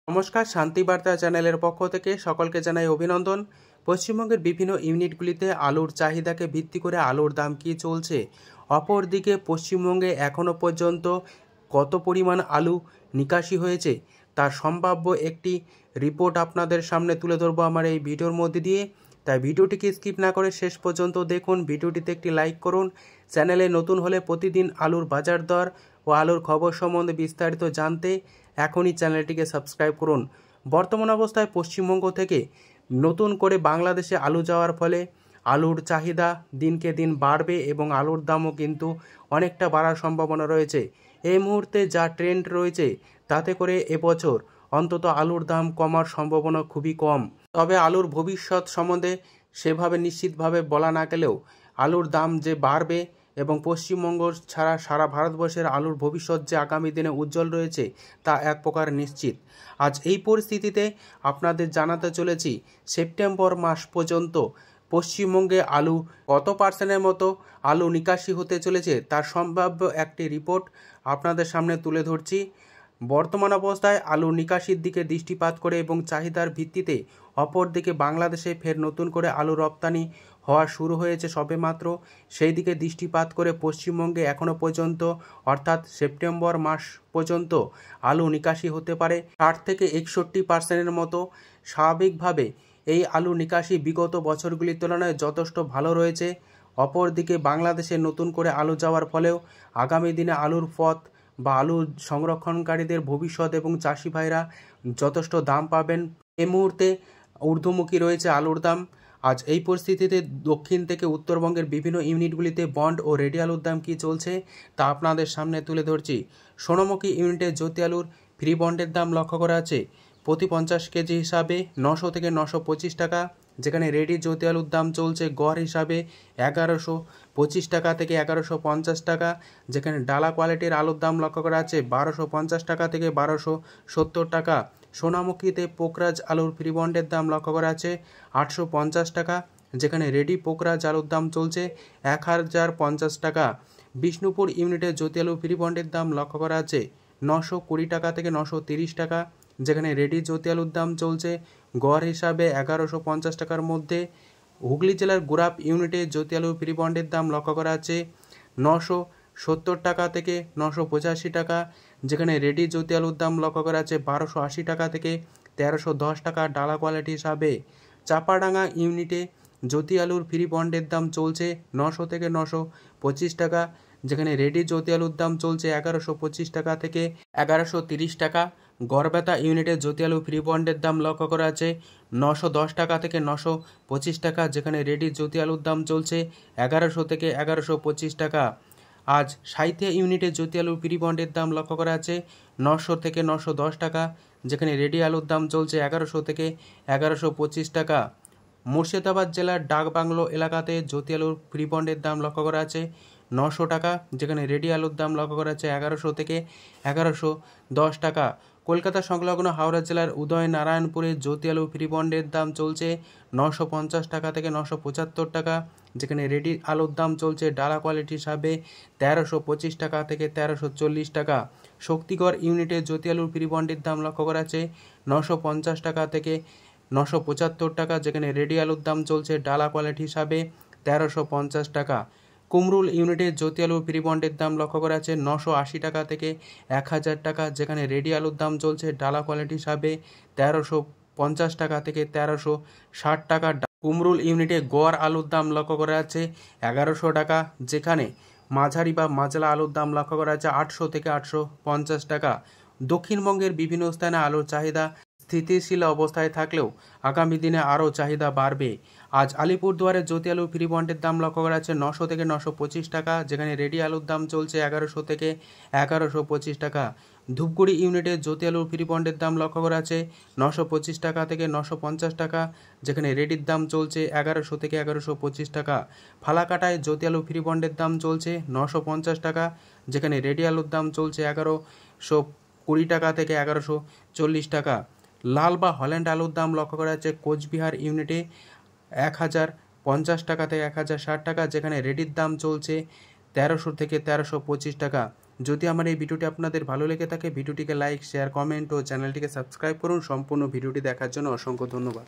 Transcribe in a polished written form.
নমস্কার, শান্তিবার্তা চ্যানেলের পক্ষ থেকে সকলকে জানাই অভিনন্দন। পশ্চিমবঙ্গের বিভিন্ন ইউনিটগুলিতে আলুর চাহিদাকে ভিত্তি করে আলুর দাম কী চলছে, অপরদিকে পশ্চিমবঙ্গে এখনও পর্যন্ত কত পরিমাণ আলু নিকাশি হয়েছে তার সম্ভাব্য একটি রিপোর্ট আপনাদের সামনে তুলে ধরবো আমার এই ভিডিওর মধ্যে দিয়ে। তাই ভিডিওটিকে স্কিপ না করে শেষ পর্যন্ত দেখুন, ভিডিওটিতে একটি লাইক করুন। চ্যানেলে নতুন হলে প্রতিদিন আলুর বাজার দর ও আলুর খবর সম্বন্ধে বিস্তারিত জানতে এখনই চ্যানেলটিকে সাবস্ক্রাইব করুন। বর্তমান অবস্থায় পশ্চিমবঙ্গ থেকে নতুন করে বাংলাদেশে আলু যাওয়ার ফলে আলুর চাহিদা দিনকে দিন বাড়বে এবং আলুর দামও কিন্তু অনেকটা বাড়ার সম্ভাবনা রয়েছে। এই মুহূর্তে যা ট্রেন্ড রয়েছে তাতে করে এবছর অন্তত আলুর দাম কমার সম্ভাবনা খুবই কম। তবে আলুর ভবিষ্যৎ সম্বন্ধে সেভাবে নিশ্চিতভাবে বলা না গেলেও আলুর দাম যে বাড়বে এবং পশ্চিমবঙ্গ ছাড়া সারা ভারতবর্ষের আলুর ভবিষ্যৎ যে আগামী দিনে উজ্জ্বল রয়েছে তা এক প্রকার নিশ্চিত। আজ এই পরিস্থিতিতে আপনাদের জানাতে চলেছি সেপ্টেম্বর মাস পর্যন্ত পশ্চিমবঙ্গে আলু কত পার্সেন্টের মতো আলু নিকাশি হতে চলেছে তার সম্ভাব্য একটি রিপোর্ট আপনাদের সামনে তুলে ধরছি। বর্তমান অবস্থায় আলু নিকাশির দিকে দৃষ্টিপাত করে এবং চাহিদার ভিত্তিতে অপরদিকে বাংলাদেশে ফের নতুন করে আলু রপ্তানি হওয়া শুরু হয়েছে সবেমাত্র, সেই দিকে দৃষ্টিপাত করে পশ্চিমবঙ্গে এখনও পর্যন্ত অর্থাৎ সেপ্টেম্বর মাস পর্যন্ত আলু নিকাশি হতে পারে 60 থেকে 61% মতো। স্বাভাবিকভাবে এই আলু নিকাশি বিগত বছরগুলির তুলনায় যথেষ্ট ভালো রয়েছে। অপরদিকে বাংলাদেশে নতুন করে আলু যাওয়ার ফলেও আগামী দিনে আলুর পথ বা আলু সংরক্ষণকারীদের ভবিষ্যৎ এবং চাষি ভাইরা যথেষ্ট দাম পাবেন। এই মুহূর্তে ঊর্ধ্বমুখী রয়েছে আলুর দাম। আজ এই পরিস্থিতিতে দক্ষিণ থেকে উত্তরবঙ্গের বিভিন্ন ইউনিটগুলিতে বন্ড ও রেডি আলুর দাম কী চলছে তা আপনাদের সামনে তুলে ধরছি। সোনামুখী ইউনিটে জ্যোতি আলুর ফ্রি বন্ডের দাম লক্ষ্য করা আছে প্রতি 50 কেজি হিসাবে 900 থেকে 925 টাকা, যেখানে রেডি জ্যোতি আলুর দাম চলছে গড় হিসাবে 1125 টাকা থেকে 1150 টাকা, যেখানে ডালা কোয়ালিটির আলুর দাম লক্ষ্য করা আছে 1250 টাকা থেকে 1270 টাকা। সোনামুখীতে পোকরাজ আলুর ফ্রি বন্ডের দাম লক্ষ্য করা আছে 850 টাকা, যেখানে রেডি পোকরাজ আলুর দাম চলছে 1050 টাকা। বিষ্ণুপুর ইউনিটে জ্যোতি আলু ফ্রি বন্ডের দাম লক্ষ্য করা আছে 920 টাকা থেকে 930 টাকা, যেখানে রেডি জ্যোতি আলুর দাম চলছে গড় হিসাবে 1150 টাকার মধ্যে। হুগলি জেলার গুরাপ ইউনিটে জ্যোতি আলু ফ্রি বন্ডের দাম লক্ষ্য করা আছে 970 টাকা থেকে 985 টাকা, যেখানে রেডি জ্যোতি আলুর দাম লক্ষ্য করা আছে 1280 টাকা থেকে 1310 টাকা ডালা কোয়ালিটি হিসাবে। চাপাডাঙ্গা ইউনিটে জ্যোতি আলুর ফ্রি বন্ডের দাম চলছে 900 থেকে 925 টাকা, যেখানে রেডি জ্যোতি আলুর দাম চলছে 1125 টাকা থেকে 1130 টাকা। গড়বেতা ইউনিটে জ্যোতি আলু ফ্রি বন্ডের দাম লক্ষ্য করা আছে 910 টাকা থেকে 925 টাকা, যেখানে রেডি জ্যোতি আলুর দাম চলছে 1100 থেকে 1125 টাকা। আজ সাঁইথিয়া ইউনিটে জ্যোতি আলুর ফ্রি বন্ডের দাম লক্ষ্য করা আছে 900 থেকে 910 টাকা, যেখানে রেডি আলুর দাম চলছে 1100 থেকে 1125 টাকা। মুর্শিদাবাদ জেলার ডাকবাংলো এলাকাতে জ্যোতি আলুর ফ্রি বন্ডের দাম লক্ষ্য করা আছে 900 টাকা, যেখানে রেডি আলুর দাম লক্ষ্য করা আছে 1100 থেকে 1110 টাকা। কলকাতা সংলগ্ন হাওড়া জেলার উদয়নারায়ণপুরে জ্যোতি আলু ফ্রি বন্ডের দাম চলছে 950 টাকা থেকে 975 টাকা, যেখানে রেডি আলুর দাম চলছে ডালা কোয়ালিটি হিসাবে 1325 টাকা থেকে 1340 টাকা। শক্তিগড় ইউনিটে জ্যোতি আলুর ফ্রি বন্ডের দাম লক্ষ্য করা আছে 950 টাকা থেকে 975 টাকা, যেখানে রেডি আলুর দাম চলছে ডালা কোয়ালিটি হিসাবে 1350 টাকা। কুমরুল ইউনিটে জ্যোতি আলুর ফ্রি বন্ডের দাম লক্ষ্য করা আছে 980 টাকা থেকে 1000 টাকা, যেখানে রেডি আলুর দাম চলছে ডালা কোয়ালিটি হিসাবে 1350 টাকা থেকে 1360 টাকা। কুমরুল ইউনিটে গড় আলুর দাম লক্ষ্য করা আছে 1100 টাকা, যেখানে মাঝারি বা মাজলা আলুর দাম লক্ষ্য করা আছে 800 থেকে 850 টাকা। দক্ষিণবঙ্গের বিভিন্ন স্থানে আলুর চাহিদা স্থিতিশীল অবস্থায় থাকলেও আগামী দিনে আরও চাহিদা বাড়বে। আজ আলিপুরদুয়ারের জ্যোতি আলু ফ্রি বন্ডের দাম লক্ষ্য করা আছে 900 থেকে 925 টাকা, যেখানে রেডি আলুর দাম চলছে 1100 থেকে 1125 টাকা। ধূপগুড়ি ইউনিটে জ্যোতি আলুর ফ্রি বন্ডের দাম লক্ষ্য করা আছে 925 টাকা থেকে 950 টাকা, যেখানে রেডির দাম চলছে 1100 থেকে 1125 টাকা। ফালাকাটায় জ্যোতি আলু ফ্রি বন্ডের দাম চলছে 950 টাকা, যেখানে রেডি আলুর দাম চলছে 1120 টাকা থেকে 1140 টাকা। লাল বা হল্যান্ড আলুর দাম লক্ষ্য করা যাচ্ছে কোচবিহার ইউনিটে 1050 টাকা থেকে 1060 টাকা, যেখানে রেডির দাম চলছে 1300 থেকে 1325 টাকা। যদি আমার এই ভিডিওটি আপনাদের ভালো লেগে থাকে ভিডিওটিকে লাইক, শেয়ার, কমেন্ট ও চ্যানেলটিকে সাবস্ক্রাইব করুন। সম্পূর্ণ ভিডিওটি দেখার জন্য অসংখ্য ধন্যবাদ।